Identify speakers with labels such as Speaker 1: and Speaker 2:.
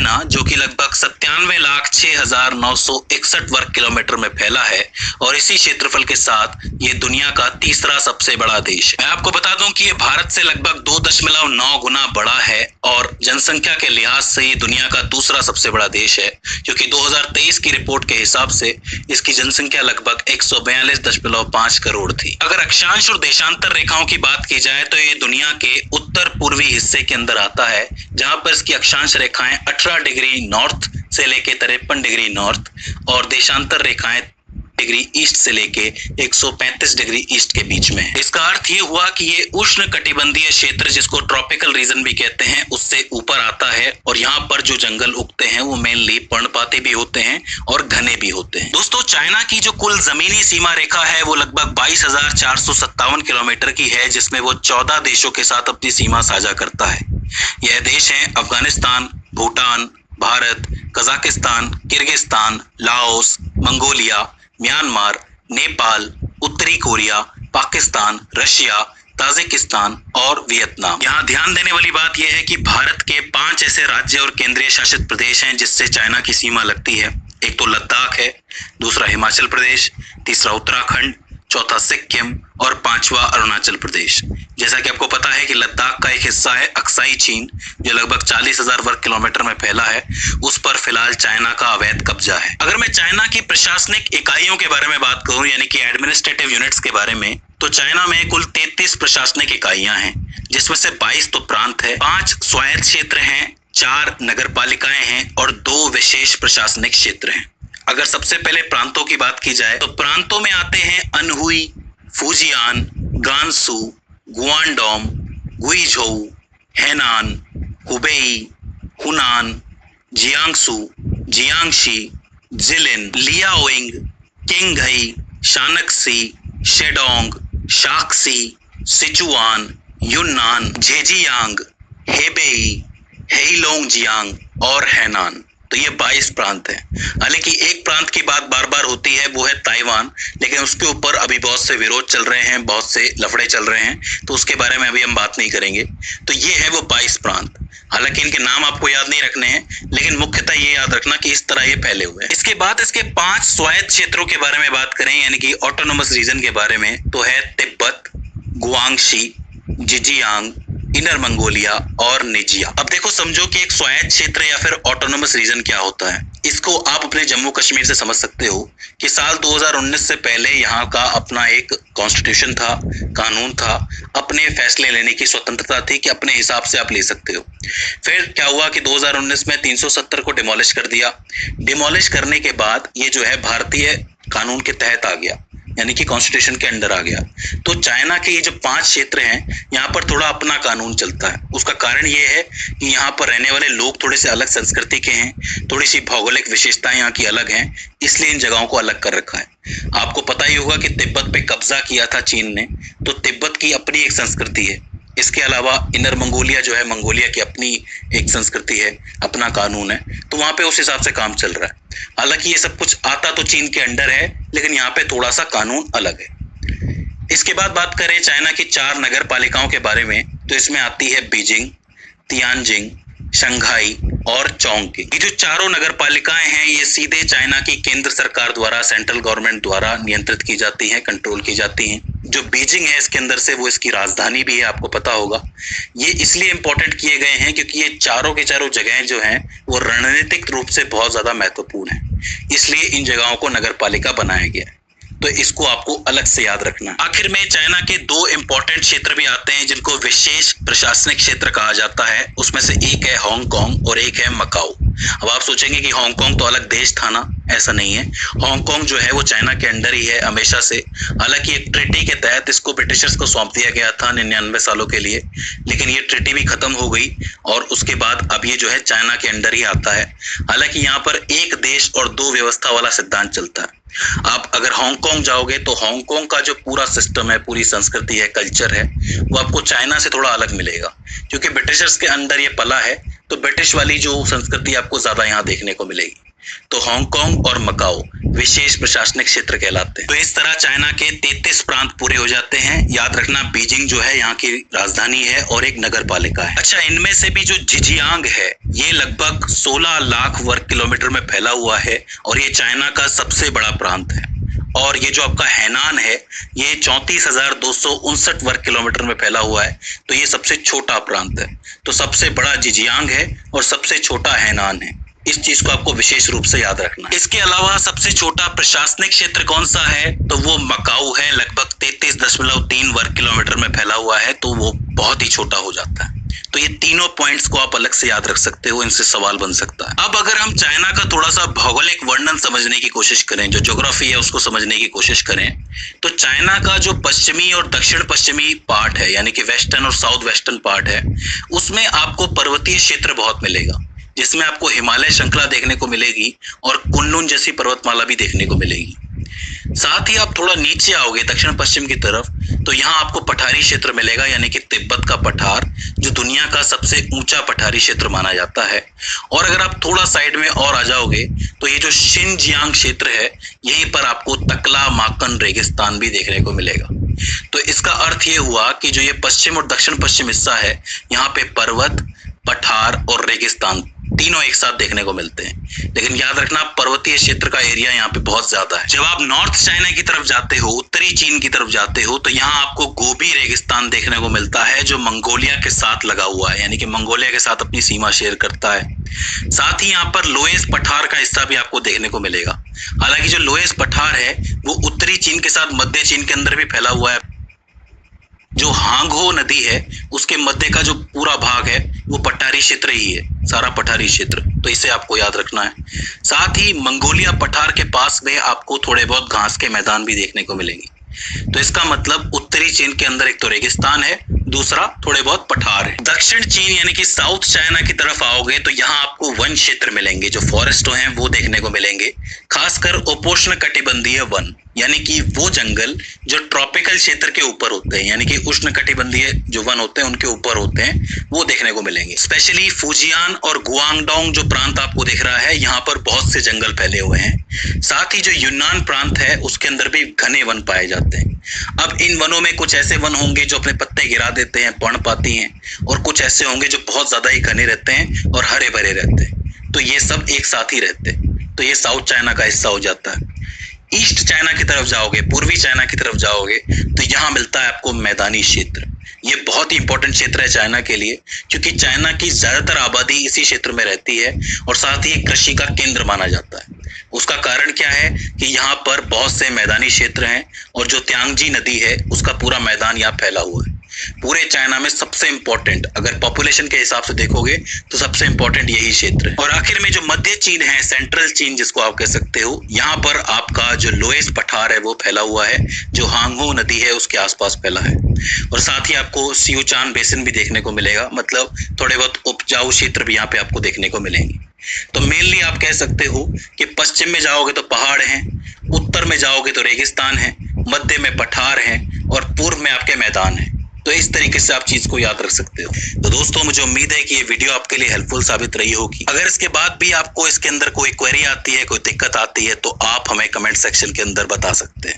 Speaker 1: China, जो कि लगभग 97,06,961 वर्ग किलोमीटर में फैला है और इसी क्षेत्रफल के साथ ये दुनिया का तीसरा सबसे बड़ा देश है। मैं आपको बता दूं कि ये भारत से लगभग 2.9 गुना बड़ा है और जनसंख्या के लिहाज से ये दुनिया का दूसरा सबसे बड़ा देश है, क्योंकि 2023 की रिपोर्ट के हिसाब से इसकी जनसंख्या लगभग 142.5 करोड़ थी। अगर अक्षांश और देशांतर रेखाओं की बात की जाए तो ये दुनिया के उत्तर पूर्वी हिस्से के अंदर आता है, जहां पर इसकी अक्षांश रेखाएं 18 डिग्री नॉर्थ से लेके 53 डिग्री नॉर्थ और देशांतर रेखाएं डिग्री ईस्ट से लेके 135 डिग्री ईस्ट के बीच में है। इसका अर्थ ये हुआ कि ये उष्ण कटिबंधीय क्षेत्र, जिसको ट्रॉपिकल रीजन भी कहते हैं, उससे ऊपर आता है और यहाँ पर जो जंगल उगते हैं वो मेनली पर्णपाती भी होते हैं और घने भी होते हैं। दोस्तों, चाइना की जो कुल जमीनी सीमा रेखा है वो लगभग 22,457 किलोमीटर की है, जिसमें वो 14 देशों के साथ अपनी सीमा साझा करता है। यह देश है Afghanistan, Bhutan, Bharat, Kazakhstan, Kyrgyzstan, Laos, Mongolia, Myanmar, Nepal, उत्तरी कोरिया, पाकिस्तान, रशिया, ताजिकिस्तान और वियतनाम। यहाँ ध्यान देने वाली बात यह है कि भारत के 5 ऐसे राज्य और केंद्रीय शासित प्रदेश हैं जिससे चाइना की सीमा लगती है। एक तो लद्दाख है, दूसरा हिमाचल प्रदेश, तीसरा उत्तराखंड, चौथा सिक्किम और 5वां अरुणाचल प्रदेश। जैसा कि आपको पता है कि लद्दाख का एक हिस्सा है अक्साई चीन, जो लगभग 40,000 वर्ग किलोमीटर में फैला है, उस पर फिलहाल चाइना का अवैध कब्जा है। अगर मैं चाइना की प्रशासनिक इकाइयों के बारे में बात करूं, यानी कि एडमिनिस्ट्रेटिव यूनिट्स के बारे में, तो चाइना में कुल 33 प्रशासनिक इकाइयां हैं, जिसमें से 22 तो प्रांत है, 5 स्वायत्त क्षेत्र हैं, 4 नगर पालिकाएं हैं और 2 विशेष प्रशासनिक क्षेत्र हैं। अगर सबसे पहले प्रांतों की बात की जाए तो प्रांतों में आते हैं Anhui, Fujian, Gansu, Guangdong, Guizhou, Henan, Hubei, Hunan, Jiangsu, Jiangxi, Jilin, Liaoning, Qinghai, Shaanxi, Shandong, Shanxi, Sichuan, Yunnan, Zhejiang, Hebei, Heilongjiang और हेनान। तो ये 22 प्रांत हैं। हालांकि एक प्रांत की बात बार बार होती है, वो है ताइवान, लेकिन उसके ऊपर अभी बहुत से विरोध चल रहे हैं, बहुत से लफड़े चल रहे हैं, तो उसके बारे में अभी हम बात नहीं करेंगे। तो ये है वो 22 प्रांत। हालांकि इनके नाम आपको याद नहीं रखने हैं, लेकिन मुख्यतः ये याद रखना कि इस तरह ये फैले हुए हैं। इसके बाद इसके 5 स्वायत्त क्षेत्रों के बारे में बात करें, यानी कि ऑटोनोमस रीजन के बारे में, तो है तिब्बत, गुआंगशी, जिजियांग, इनर मंगोलिया और निजिया। अब देखो, समझो कि एक स्वायत्त क्षेत्र या फिर ऑटोनोमस रीजन क्या होता है। इसको आप अपने जम्मू कश्मीर से समझ सकते हो कि साल 2019 से पहले यहाँ का अपना एक कॉन्स्टिट्यूशन था, कानून था, अपने फैसले लेने की स्वतंत्रता थी कि अपने हिसाब से आप ले सकते हो। फिर क्या हुआ कि 2019 में 370 को डिमोलिश कर दिया। डिमोलिश करने के बाद ये जो है भारतीय कानून के तहत आ गया, यानी कि कॉन्स्टिट्यूशन के अंडर आ गया। तो चाइना के ये जो 5 क्षेत्र हैं, यहाँ पर थोड़ा अपना कानून चलता है। उसका कारण ये है कि यहाँ पर रहने वाले लोग थोड़े से अलग संस्कृति के हैं, थोड़ी सी भौगोलिक विशेषताएं यहाँ की अलग हैं, इसलिए इन जगहों को अलग कर रखा है। आपको पता ही होगा कि तिब्बत पे कब्जा किया था चीन ने, तो तिब्बत की अपनी एक संस्कृति है। इसके अलावा इनर मंगोलिया जो है, मंगोलिया की अपनी एक संस्कृति है, अपना कानून है, तो वहां पे उस हिसाब से काम चल रहा है। हालांकि ये सब कुछ आता तो चीन के अंडर है, लेकिन यहाँ पे थोड़ा सा कानून अलग है। इसके बाद बात करें चाइना की 4 नगर पालिकाओं के बारे में, तो इसमें आती है बीजिंग, तियानजिंग, शंघाई और चोंगकिंग। ये जो चारों नगर पालिकाएं हैं, ये सीधे चाइना की केंद्र सरकार द्वारा, सेंट्रल गवर्नमेंट द्वारा नियंत्रित की जाती हैं, कंट्रोल की जाती हैं। जो बीजिंग है इसके अंदर से, वो इसकी राजधानी भी है, आपको पता होगा। ये इसलिए इंपॉर्टेंट किए गए हैं क्योंकि ये चारों के चारों जगहें जो हैं वो रणनीतिक रूप से बहुत ज्यादा महत्वपूर्ण है, इसलिए इन जगहों को नगर पालिका बनाया गया है। तो इसको आपको अलग से याद रखना। आखिर में चाइना के 2 इंपॉर्टेंट क्षेत्र भी आते हैं जिनको विशेष प्रशासनिक क्षेत्र कहा जाता है। उसमें से एक है हांगकांग और एक है मकाऊ। अब आप सोचेंगे कि हांगकांग तो अलग देश था ना, ऐसा नहीं है। हांगकांग जो है वो चाइना के अंडर ही है हमेशा से। हालांकि एक ट्रिटी के तहत इसको ब्रिटिशर्स को सौंप दिया गया था 99 सालों के लिए, लेकिन ये ट्रिटी भी खत्म हो गई और उसके बाद अब ये जो है चाइना के अंडर ही आता है। हालांकि यहाँ पर एक देश और 2 व्यवस्था वाला सिद्धांत चलता है। आप अगर हांगकांग जाओगे तो हांगकांग का जो पूरा सिस्टम है, पूरी संस्कृति है, कल्चर है, वो आपको चाइना से थोड़ा अलग मिलेगा, क्योंकि ब्रिटिशर्स के अंदर ये पला है, तो ब्रिटिश वाली जो संस्कृति आपको ज्यादा यहाँ देखने को मिलेगी। तो हांगकांग और मकाओ विशेष प्रशासनिक क्षेत्र कहलाते हैं। तो इस तरह चाइना के 33 प्रांत पूरे हो जाते हैं। याद रखना, बीजिंग जो है यहाँ की राजधानी है और एक नगर पालिका है। अच्छा, इनमें से भी जो जिजियांग है ये लगभग 16 लाख वर्ग किलोमीटर में फैला हुआ है और ये चाइना का सबसे बड़ा प्रांत है। और ये जो आपका हैनान है ये 34,259 वर्ग किलोमीटर में फैला हुआ है, तो ये सबसे छोटा प्रांत है। तो सबसे बड़ा जिजियांग है और सबसे छोटा हैनान है। इस चीज को आपको विशेष रूप से याद रखना है। इसके अलावा सबसे छोटा प्रशासनिक क्षेत्र कौन सा है, तो वो मकाऊ है। लगभग 33.3 वर्ग किलोमीटर में फैला हुआ है, तो वो बहुत ही छोटा हो जाता है। तो ये तीनों पॉइंट्स को आप अलग से याद रख सकते हो, इनसे सवाल बन सकता है। अब अगर हम चाइना का थोड़ा सा भौगोलिक वर्णन समझने की कोशिश करें, जो ज्योग्राफी है उसको समझने की कोशिश करें, तो चाइना का जो पश्चिमी और दक्षिण पश्चिमी पार्ट है, यानी कि वेस्टर्न और साउथ वेस्टर्न पार्ट है, उसमें आपको पर्वतीय क्षेत्र बहुत मिलेगा, जिसमें आपको हिमालय श्रृंखला देखने को मिलेगी और कुनलुन जैसी पर्वतमाला भी देखने को मिलेगी। साथ ही आप थोड़ा नीचे आओगे दक्षिण पश्चिम की तरफ, तो यहाँ आपको पठारी क्षेत्र मिलेगा, यानी कि तिब्बत का पठार, जो दुनिया का सबसे ऊंचा पठारी क्षेत्र माना जाता है। और अगर आप थोड़ा साइड में और आ जाओगे तो ये जो शिनजियांग क्षेत्र है, यहीं पर आपको तकला माकन रेगिस्तान भी देखने को मिलेगा। तो इसका अर्थ ये हुआ कि जो ये पश्चिम और दक्षिण पश्चिम हिस्सा है, यहाँ पे पर्वत, पठार और रेगिस्तान तीनों एक साथ देखने को मिलते हैं। लेकिन याद रखना, पर्वतीय क्षेत्र का एरिया यहाँ पे बहुत ज्यादा है। जब आप नॉर्थ चाइना की तरफ जाते हो, उत्तरी चीन की तरफ जाते हो, तो यहाँ आपको गोबी रेगिस्तान देखने को मिलता है, जो मंगोलिया के साथ लगा हुआ है, यानी कि मंगोलिया के साथ अपनी सीमा शेयर करता है। साथ ही यहाँ पर लोएस पठार का हिस्सा भी आपको देखने को मिलेगा। हालांकि जो लोएस पठार है वो उत्तरी चीन के साथ मध्य चीन के अंदर भी फैला हुआ है। जो हांगहो नदी है उसके मध्य का जो पूरा भाग है वो पठारी क्षेत्र ही है, सारा पठारी क्षेत्र, तो इसे आपको याद रखना है। साथ ही मंगोलिया पठार के पास में आपको थोड़े बहुत घास के मैदान भी देखने को मिलेंगे। तो इसका मतलब उत्तरी चीन के अंदर एक तो रेगिस्तान है, दूसरा थोड़े बहुत पठार है। दक्षिण चीन यानी कि साउथ चाइना की तरफ आओगे तो यहाँ आपको वन क्षेत्र मिलेंगे, जो फॉरेस्ट हैं वो देखने को मिलेंगे, खासकर उपोष्ण कटिबंधीय वन, यानी कि वो जंगल जो ट्रॉपिकल क्षेत्र के ऊपर होते हैं, यानी कि उष्ण कटिबंधीय जो वन होते हैं उनके ऊपर होते हैं, वो देखने को मिलेंगे। स्पेशली फुजियान और गुआंगडोंग जो प्रांत आपको दिख रहा है, यहाँ पर बहुत से जंगल फैले हुए हैं। साथ ही जो यूनान प्रांत है उसके अंदर भी घने वन पाए जाते हैं। अब इन वनों में कुछ ऐसे वन होंगे जो अपने पत्ते गिरा देते हैं, पर्णपाती हैं, और कुछ ऐसे होंगे जो बहुत ज्यादा ही घने रहते हैं और हरे भरे रहते हैं। तो ये सब एक साथ ही रहते हैं, तो ये साउथ चाइना का हिस्सा हो जाता है। ईस्ट चाइना की तरफ जाओगे, पूर्वी चाइना की तरफ जाओगे, तो यहाँ मिलता है आपको मैदानी क्षेत्र। ये बहुत ही इंपॉर्टेंट क्षेत्र है चाइना के लिए, क्योंकि चाइना की ज्यादातर आबादी इसी क्षेत्र में रहती है और साथ ही कृषि का केंद्र माना जाता है। उसका कारण क्या है कि यहाँ पर बहुत से मैदानी क्षेत्र हैं और जो त्यांगजी नदी है उसका पूरा मैदान यहाँ फैला हुआ है। पूरे चाइना में सबसे इंपॉर्टेंट, अगर पॉपुलेशन के हिसाब से देखोगे तो सबसे इंपॉर्टेंट यही क्षेत्र है। और आखिर में जो मध्य चीन है, सेंट्रल चीन जिसको आप कह सकते हो, यहाँ पर आपका जो लोएस पठार है वो फैला हुआ है, जो हांगहो नदी है उसके आसपास फैला है। और साथ ही आपको सियुचान बेसिन भी देखने को मिलेगा, मतलब थोड़े बहुत उपजाऊ क्षेत्र भी यहाँ पे आपको देखने को मिलेंगे। तो मेनली आप कह सकते हो कि पश्चिम में जाओगे तो पहाड़ हैं, उत्तर में जाओगे तो रेगिस्तान है, मध्य में पठार हैं और पूर्व में आपके मैदान हैं। तो इस तरीके से आप चीज को याद रख सकते हो। तो दोस्तों, मुझे उम्मीद है कि ये वीडियो आपके लिए हेल्पफुल साबित रही होगी। अगर इसके बाद भी आपको इसके अंदर कोई क्वेरी आती है, कोई दिक्कत आती है, तो आप हमें कमेंट सेक्शन के अंदर बता सकते हैं।